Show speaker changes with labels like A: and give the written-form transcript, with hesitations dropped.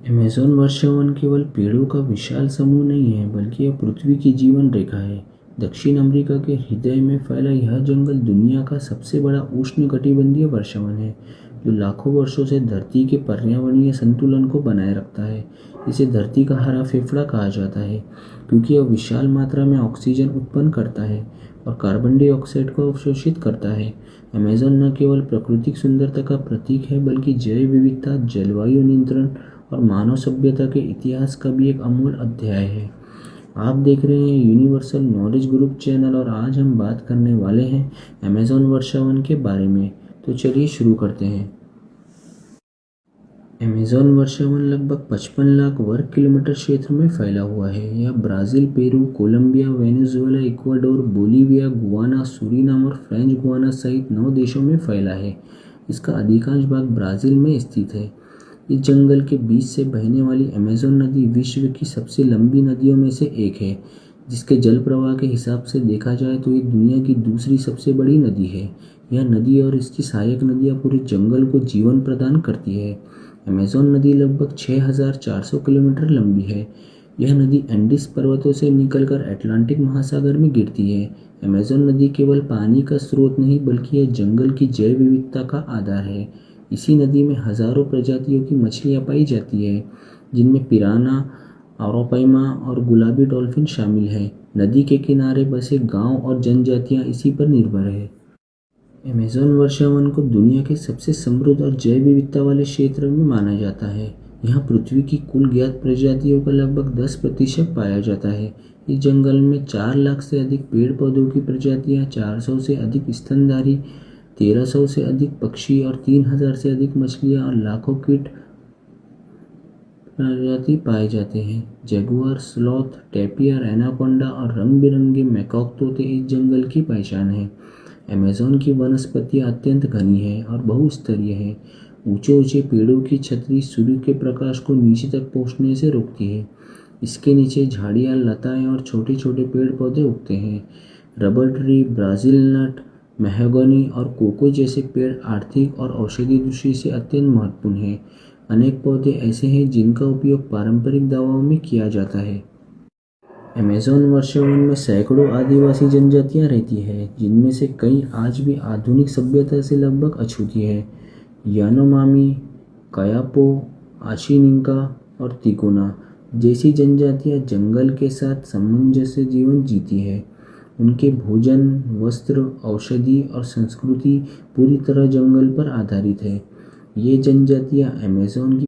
A: Amazon वर्षावन केवल पेड़ों का विशाल समूह नहीं है, बल्कि यह पृथ्वी की जीवन रेखा है। दक्षिण अमेरिका के हृदय में फैला यह जंगल दुनिया का सबसे बड़ा उष्णकटिबंधीय वर्षावन है, जो लाखों वर्षों से धरती के पर्यावरणीय संतुलन को बनाए रखता है। इसे धरती का हरा फेफड़ा कहा जाता है, क्योंकि यह विशाल मात्रा में ऑक्सीजन उत्पन्न करता है और कार्बन डाइऑक्साइड को अवशोषित करता है। अमेज़न न केवल प्राकृतिक सुंदरता का प्रतीक है, बल्कि जैव विविधता, जलवायु नियंत्रण और मानव सभ्यता के इतिहास का भी एक अमूल अध्याय है। आप देख रहे हैं यूनिवर्सल नॉलेज ग्रुप चैनल और आज हम बात करने वाले हैं अमेज़न वर्षावन के बारे में। तो चलिए शुरू करते हैं। अमेज़न वर्षावन लगभग 55 लाख वर्ग किलोमीटर क्षेत्र में फैला हुआ है। यह Brazil, Peru, Colombia, Venezuela, Ecuador, Bolivia, Guyana, Suriname और फ्रेंच गुआना सहित 9 देशों में फैला है। इसका अधिकांश भाग ब्राज़ील में स्थित है। इस जंगल के बीच से बहने वाली अमेज़न नदी विश्व की सबसे लंबी नदियों में से एक है, जिसके जल प्रवाह के हिसाब से देखा जाए तो ये दुनिया की दूसरी सबसे बड़ी नदी है। यह नदी और इसकी सहायक नदियाँ पूरे जंगल को जीवन प्रदान करती है। अमेज़न नदी लगभग 6400 किलोमीटर लंबी है। यह नदी एंडीज पर्वतों से निकलकर अटलांटिक महासागर में गिरती है। अमेज़न नदी केवल पानी का स्रोत नहीं, बल्कि यह जंगल की जैव विविधता का आधार है। इसी नदी में हजारों प्रजातियों की मछलियाँ पाई जाती है, जिनमें पिराना, आरोपाइमा और गुलाबी डॉल्फिन शामिल हैं। नदी के किनारे बसे गांव और जनजातियाँ इसी पर निर्भर है। अमेज़न वर्षावन को दुनिया के सबसे समृद्ध और जैव विविधता वाले क्षेत्र में माना जाता है। यहाँ पृथ्वी की कुल ज्ञात प्रजातियों का लगभग 10% पाया जाता है। इस जंगल में 4 लाख से अधिक पेड़ पौधों की प्रजातियाँ, 400 से अधिक स्तनधारी, 1300 से अधिक पक्षी और 3000 से अधिक मछलियाँ और लाखों कीट प्रजाति पाए जाते हैं। जगुआर, स्लॉथ, टैपियर, एनाकोंडा और रंग बिरंगे मैकॉक तोते इस जंगल की पहचान है। अमेज़न की वनस्पतियाँ अत्यंत घनी है और बहुस्तरीय है। ऊंचे ऊंचे पेड़ों की छतरी सूर्य के प्रकाश को नीचे तक पहुँचने से रोकती है। इसके नीचे झाड़ियाँ, लताएं और छोटे छोटे पेड़ पौधे उगते हैं। रबर ट्री, ब्राज़ील नट, मेहगनी और कोको जैसे पेड़ आर्थिक और औषधि दृष्टि से अत्यंत महत्वपूर्ण हैं। अनेक पौधे ऐसे हैं जिनका उपयोग पारंपरिक दवाओं में किया जाता है। अमेज़न वर्षावन में सैकड़ों आदिवासी जनजातियां रहती हैं, जिनमें से कई आज भी आधुनिक सभ्यता से लगभग अछूती है। यानोमामी, कायापो, आशिनिंका और तिकोना जैसी जनजातियां जंगल के साथ सामंजस्य जीवन जीती है। उनके भोजन, वस्त्र, औषधि और संस्कृति पूरी तरह जंगल पर आधारित है। ये जनजातियां अमेज़न की